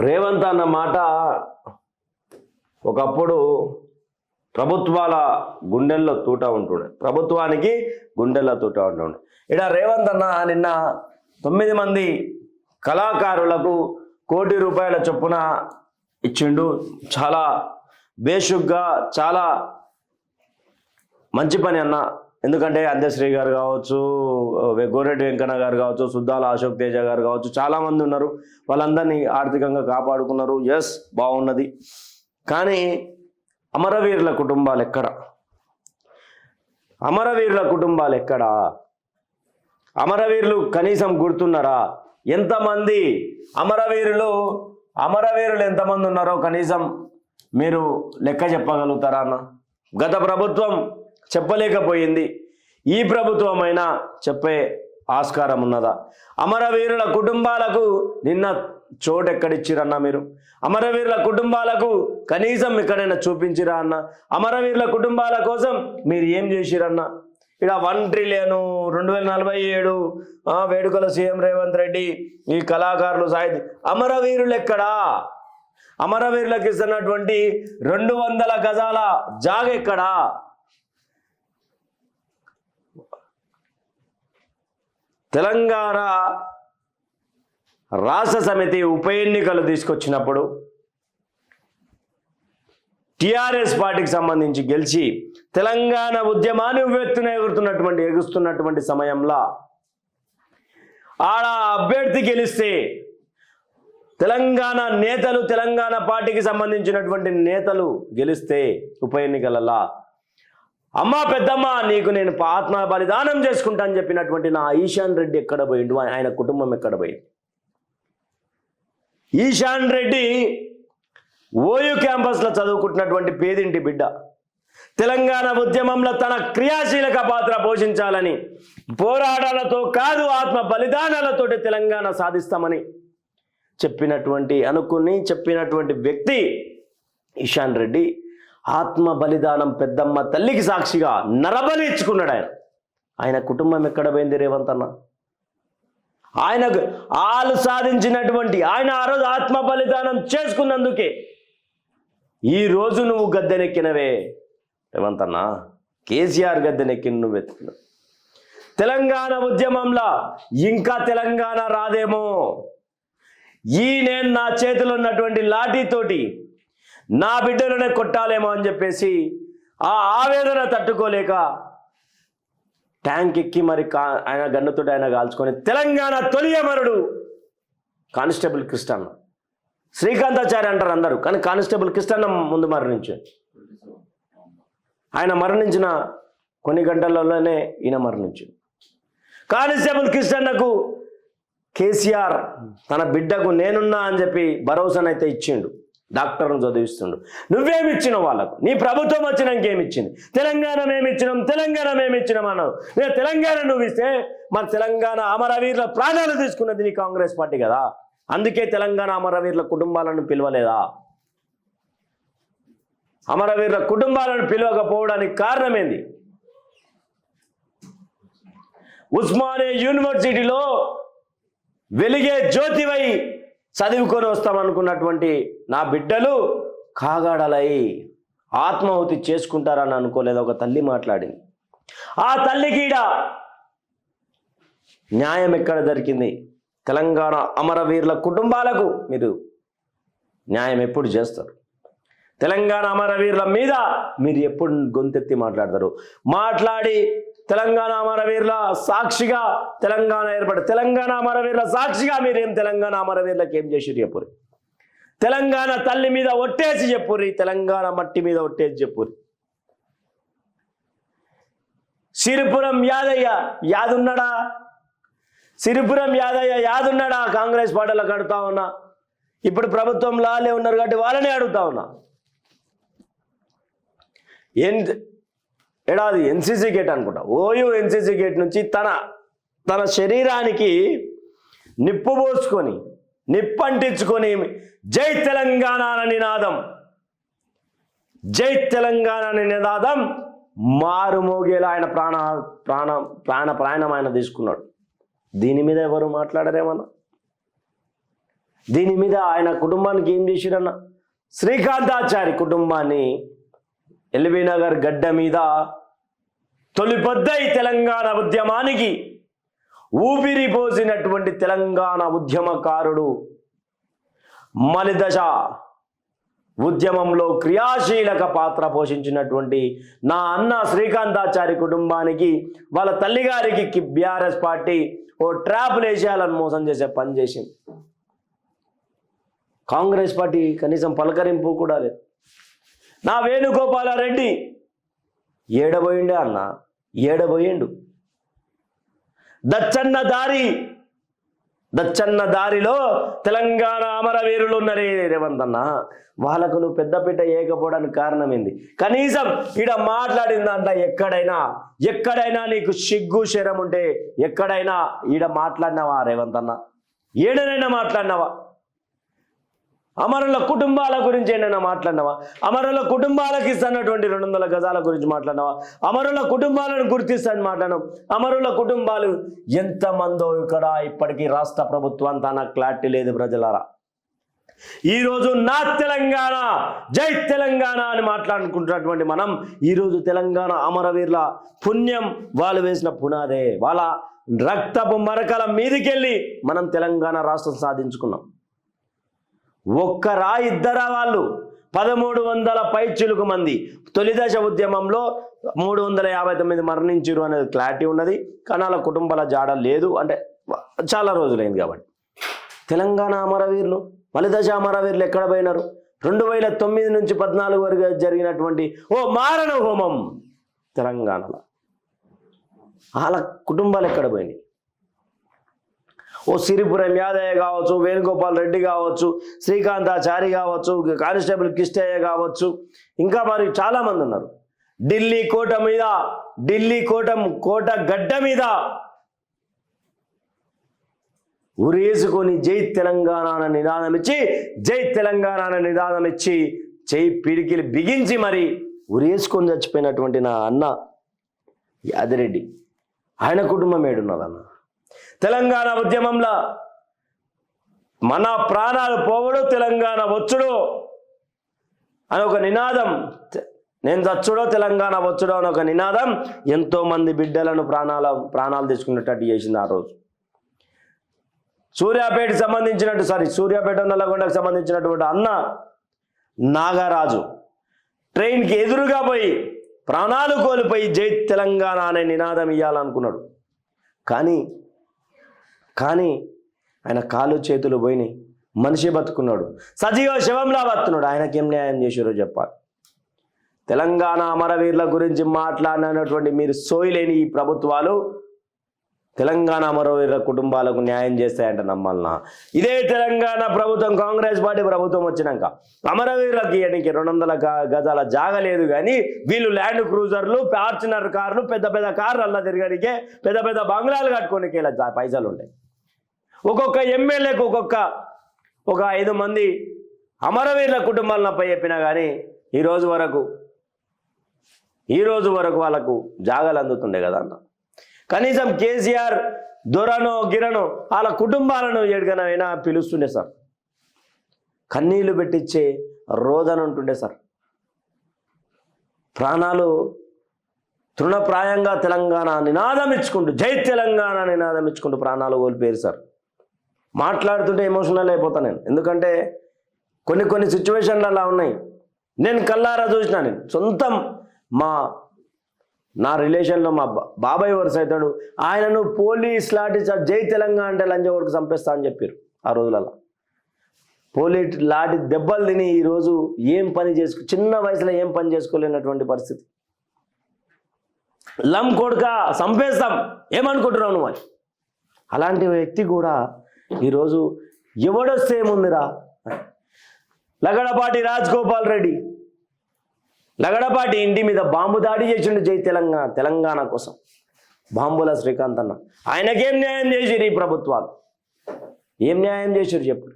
రేవంత్ అన్న మాట ఒకప్పుడు ప్రభుత్వాల గుండెల్లో తూట ఉంటుండే, ప్రభుత్వానికి గుండెల్లో తూట ఉంటుండే. ఇక్కడ రేవంత్ అన్న నిన్న 9 మంది కళాకారులకు ₹1 కోటి చొప్పున ఇచ్చిండు. చాలా బేషుగ్గా, చాలా మంచి పని అన్న. ఎందుకంటే అందశ్రీ గారు కావచ్చు, గోరెడ్డి వెంకన్న గారు కావచ్చు, సుద్దాల అశోక్ తేజ గారు కావచ్చు, చాలామంది ఉన్నారు. వాళ్ళందరినీ ఆర్థికంగా కాపాడుకున్నారు. ఎస్, బాగున్నది. కానీ అమరవీరుల కుటుంబాలు ఎక్కడ? అమరవీరుల కుటుంబాలు ఎక్కడ? అమరవీరులు కనీసం గుర్తున్నారా? ఎంతమంది అమరవీరులు ఎంతమంది ఉన్నారో కనీసం మీరు లెక్క చెప్పగలుగుతారా అన్న? గత ప్రభుత్వం చెప్పలేకపోయింది, ఈ ప్రభుత్వం అయినా చెప్పే ఆస్కారం ఉన్నదా? అమరవీరుల కుటుంబాలకు నిన్న చోటు ఎక్కడిచ్చిరన్నా మీరు? అమరవీరుల కుటుంబాలకు కనీసం ఎక్కడైనా చూపించిరా అన్న? అమరవీరుల కుటుంబాల కోసం మీరు ఏం చేసిరన్నా? ఇక్కడ 1 ట్రిలియన్ 2047 వేడుకల సీఎం రేవంత్ రెడ్డి, ఈ కళాకారులు సాహిత్య అమరవీరులు ఎక్కడా? అమరవీరులకు ఇస్తున్నటువంటి 200 గజాల జాగ ఎక్కడా? తెలంగాణ రాష్ట్ర సమితి ఉప ఎన్నికలు తీసుకొచ్చినప్పుడు టిఆర్ఎస్ పార్టీకి సంబంధించి గెలిచి తెలంగాణ ఉద్యమాన్ని ఎగుస్తున్నటువంటి సమయంలో ఆడ అభ్యర్థి గెలిస్తే తెలంగాణ నేతలు, తెలంగాణ పార్టీకి సంబంధించినటువంటి నేతలు గెలిస్తే ఉప ఎన్నికలలో అమ్మ పెద్దమ్మ నీకు నేను ఆత్మ బలిదానం చేసుకుంటా అని చెప్పినటువంటి నా ఈశాన్ రెడ్డి ఎక్కడ పోయిండు? ఆయన కుటుంబం ఎక్కడ పోయింది? ఈశాన్ రెడ్డి ఓయూ క్యాంపస్లో చదువుకుంటున్నటువంటి పేదింటి బిడ్డ. తెలంగాణ ఉద్యమంలో తన క్రియాశీలక పాత్ర పోషించాలని పోరాటాలతో కాదు, ఆత్మ బలిదానాలతోటి తెలంగాణ సాధిస్తామని చెప్పినటువంటి వ్యక్తి ఈశాన్ రెడ్డి. ఆత్మ బలిదానం పెద్దమ్మ తల్లికి సాక్షిగా నరబలి ఇచ్చుకున్నాడు. ఆయన కుటుంబం ఎక్కడ పోయింది రేవంత్ అన్న? ఆయనకు ఆలు సాధించినటువంటి ఆయన ఆ రోజు ఆత్మ బలిదానం చేసుకున్నందుకే ఈ రోజు నువ్వు గద్దెనెక్కినవే రేవంత్ అన్న. కేసీఆర్ గద్దెనెక్కిన నువ్వు ఎత్తుకున్నావు. తెలంగాణ ఉద్యమంలో ఇంకా తెలంగాణ రాదేమో, నేను నా చేతిలో ఉన్నటువంటి లాఠీతోటి నా బిడ్డలనే కొట్టాలేమో అని చెప్పేసి ఆ ఆవేదన తట్టుకోలేక ట్యాంక్ ఎక్కి మరి ఆయన గన్నుతోటి ఆయన కాల్చుకొని తెలంగాణ తొలి అమరుడు కానిస్టేబుల్ కృష్ణన్న. శ్రీకాంతాచారి అంటారు అందరూ, కానీ కానిస్టేబుల్ కృష్ణన్న ముందు మరణించాడు. ఆయన మరణించిన కొన్ని గంటలలోనే ఈయన మరణించాడు. కానిస్టేబుల్ కృష్ణన్నకు కేసీఆర్ తన బిడ్డకు నేనున్నా అని చెప్పి భరోసానైతే ఇచ్చిండు. డాక్టర్ను చదివిస్తుండు. నువ్వేమిచ్చినావు వాళ్ళకు? నీ ప్రభుత్వం వచ్చినాక ఏమిచ్చింది? తెలంగాణ మేమిచ్చినాం అన్నావు. నేను తెలంగాణ నువ్వు ఇస్తే మరి తెలంగాణ అమరవీరుల ప్రాణాలు తీసుకున్నది నీ కాంగ్రెస్ పార్టీ కదా. అందుకే తెలంగాణ అమరవీరుల కుటుంబాలను పిలవలేదా? అమరవీరుల కుటుంబాలను పిలవకపోవడానికి కారణం ఏంది? ఉస్మానియా యూనివర్సిటీలో వెలిగే జ్యోతివై చదువుకొని వస్తామనుకున్నటువంటి నా బిడ్డలు కాగాడలై ఆత్మాహుతి చేసుకుంటారని అనుకోలేదు. ఒక తల్లి మాట్లాడింది. ఆ తల్లికీడ న్యాయం ఎక్కడ దొరికింది? తెలంగాణ అమరవీరుల కుటుంబాలకు మీరు న్యాయం ఎప్పుడు చేస్తారు? తెలంగాణ అమరవీరుల మీద మీరు ఎప్పుడు గొంతెత్తి మాట్లాడతారు? మాట్లాడి తెలంగాణ అమరవీరుల సాక్షిగా తెలంగాణ ఏర్పడి తెలంగాణ అమరవీరుల సాక్షిగా మీరేం తెలంగాణ అమరవీరులకు ఏం చేసిరు చెప్పురి? తెలంగాణ తల్లి మీద ఒట్టేసి చెప్పురి, తెలంగాణ మట్టి మీద ఒట్టేసి చెప్పురి. సిరిపురం యాదయ్య యాదున్నాడా? సిరిపురం యాదయ్య యాదున్నాడా? కాంగ్రెస్ పార్టీలకు అడుగుతా ఉన్నా. ఇప్పుడు ప్రభుత్వం లాలే ఉన్నారు కాబట్టి వాళ్ళనే అడుగుతా ఉన్నా. ఏడాది ఎన్సీసీ గేట్ అనుకుంటా, ఓయూ ఎన్సీసీ గేట్ నుంచి తన శరీరానికి నిప్పు పోసుకొని నిప్పంటించుకొని జై తెలంగాణ నినాదం, జై తెలంగాణ నినాదం మారుమోగేలా ఆయన ప్రాణం ఆయన తీసుకున్నాడు. దీని మీద ఎవరు మాట్లాడరేమన్నా? దీని మీద ఆయన కుటుంబానికి ఏం చేసిరన్న, శ్రీకాంతాచారి కుటుంబాన్ని ఎల్బీ నగర్ గడ్డ మీద తొలిపొద్దై తెలంగాణ ఉద్యమానికి ఊపిరి పోసినటువంటి తెలంగాణ ఉద్యమకారుడు, మలిదశ ఉద్యమంలో క్రియాశీలక పాత్ర పోషించినటువంటి నా అన్న శ్రీకాంతాచారి కుటుంబానికి వాళ్ళ తల్లిగారికి బీఆర్ఎస్ పార్టీ ఓ ట్రాప్లు వేసేయాలని మోసం చేసే పని చేసింది. కాంగ్రెస్ పార్టీ కనీసం పలకరింపు కూడా లేదు. నా వేణుగోపాలారెడ్డి ఏడబోయిండే అన్న, ఏడబోయిండు. దచ్చన్న దారిలో తెలంగాణ అమరవీరులు ఉన్నారే రేవంత్ అన్న, వాళ్ళకు నువ్వు పెద్దపీట వేయకపోవడానికి కారణం ఏంది? కనీసం ఈడ మాట్లాడిందంట ఎక్కడైనా నీకు సిగ్గు శరం ఉంటే ఎక్కడైనా ఈడ మాట్లాడినావా రేవంత్ అన్న? ఏడనైనా మాట్లాడినావా? అమరుల కుటుంబాల గురించి ఏమైనా మాట్లాడినావా? అమరుల కుటుంబాలకు ఇస్తున్నటువంటి 200 గజాల గురించి మాట్లాడినావా? అమరుల కుటుంబాలను గుర్తిస్తాను మాట్లాడినాం. అమరుల కుటుంబాలు ఎంతమందో ఇక్కడ ఇప్పటికీ రాష్ట్ర ప్రభుత్వం తన క్లారిటీ లేదు ప్రజలారా. ఈరోజు నా తెలంగాణ, జై తెలంగాణ అని మాట్లాడుకుంటున్నటువంటి మనం ఈరోజు తెలంగాణ అమరవీరుల పుణ్యం వాళ్ళు వేసిన పునాదే, వాళ్ళ రక్తపు మరకల మీదికెళ్ళి మనం తెలంగాణ రాష్ట్రం సాధించుకున్నాం. ఒక్కరా ఇద్దరా వాళ్ళు 1300 పైచిలుకు మంది తొలిదశ ఉద్యమంలో 359 మరణించారు అనేది క్లారిటీ ఉన్నది. కానీ వాళ్ళ కుటుంబాల జాడ లేదు, అంటే చాలా రోజులైంది కాబట్టి. తెలంగాణ అమరవీరులు, మలిదశ అమరవీరులు ఎక్కడ పోయినారు? 2009 నుంచి 14 వరకు జరిగినటువంటి మారణ హోమం తెలంగాణలో వాళ్ళ కుటుంబాలు ఎక్కడ పోయినాయి? సిరిపురం యాదయ్య కావచ్చు, వేణుగోపాల్ రెడ్డి కావచ్చు, శ్రీకాంతాచారి కావచ్చు, కానిస్టేబుల్ కిష్టయ్య కావచ్చు, ఇంకా మరి చాలామంది ఉన్నారు. ఢిల్లీ కోట గడ్డ మీద ఉరేసుకొని జై తెలంగాణ నినాదం ఇచ్చి జై పిడికిలి బిగించి మరి ఉరేసుకొని చచ్చిపోయినటువంటి నా అన్న యాదిరెడ్డి, ఆయన కుటుంబం ఏడున్నదన్న. తెలంగాణ ఉద్యమంలో మన ప్రాణాలు పోవడు, తెలంగాణ వచ్చుడు అని ఒక నినాదం, నేను చచ్చుడో తెలంగాణ వచ్చుడో అని ఒక నినాదం ఎంతోమంది బిడ్డలను ప్రాణాలు తీసుకునేటట్టు చేసింది ఆ రోజు. సూర్యాపేట నల్లగొండకు సంబంధించినటువంటి అన్న నాగరాజు ట్రైన్కి ఎదురుగా పోయి ప్రాణాలు కోల్పోయి జై తెలంగాణ అనే నినాదం ఇవ్వాలనుకున్నాడు. కానీ ఆయన కాలు చేతులు పోయినాయి, మనిషి బతుకున్నాడు, సజీవ శవంలా బతుకున్నాడు. ఆయనకేం న్యాయం చేశారో చెప్పాలి. తెలంగాణ అమరవీరుల గురించి మాట్లాడినటువంటి మీరు సోయిలేని ఈ ప్రభుత్వాలు తెలంగాణ అమరవీరుల కుటుంబాలకు న్యాయం చేస్తాయంట నమ్మాలనా? ఇదే తెలంగాణ ప్రభుత్వం, కాంగ్రెస్ పార్టీ ప్రభుత్వం వచ్చినాక అమరవీరులకి ఇయడానికి 200 గజాల జాగా లేదు, కానీ వీళ్ళు ల్యాండ్ క్రూజర్లు, ఫార్చునర్ కార్లు, పెద్ద పెద్ద కార్లు అలా తిరగడానికి, పెద్ద పెద్ద బంగ్లాలు కట్టుకోనికి ఇలా పైసలు ఉంటాయి. ఒక్కొక్క ఎమ్మెల్యేకు ఒక 5 మంది అమరవీరుల కుటుంబాలపై చెప్పినా కానీ ఈ రోజు వరకు వాళ్ళకు జాగాలు అందుతుండే కదా అన్న. కనీసం కేసీఆర్ దొరనో గిరనో వాళ్ళ కుటుంబాలను ఎడుగనైనా పిలుస్తుండే సార్, కన్నీళ్లు పెట్టించే రోజని ఉంటుండే సార్. ప్రాణాలు తృణప్రాయంగా తెలంగాణ నినాదం ఇచ్చుకుంటూ, జై తెలంగాణ నినాదం ఇచ్చుకుంటూ ప్రాణాలు కోల్పోయారు సార్. మాట్లాడుతుంటే ఎమోషనల్ అయిపోతాను నేను, ఎందుకంటే కొన్ని సిచ్యువేషన్లు అలా ఉన్నాయి. నేను కల్లారా చూసిన, నేను సొంతం నా రిలేషన్లో మా బాబాయ్ వరుస అవుతాడు, ఆయనను పోలీస్ లాఠీ జై తెలంగాణ అంటే లంజవాడికి చంపేస్తా అని చెప్పారు ఆ రోజులలో. పోలీస్ లాఠీ దెబ్బలు తిని ఈరోజు చిన్న వయసులో ఏం పని చేసుకోలేనటువంటి పరిస్థితి. కొడుక చంపేస్తాం ఏమనుకుంటున్నావు నువ్వు అని. అలాంటి వ్యక్తి కూడా ఈరోజు ఎవడొస్తే ఏముందిరా? లగడపాటి రాజగోపాల్ రెడ్డి, లగడపాటి ఇంటి మీద బాంబు దాడి చేసిండు జై తెలంగాణ కోసం. బాంబుల శ్రీకాంత్ అన్న, ఆయనకేం న్యాయం చేసిరు ఈ ప్రభుత్వాలు? ఏం న్యాయం చేసిరు చెప్పు?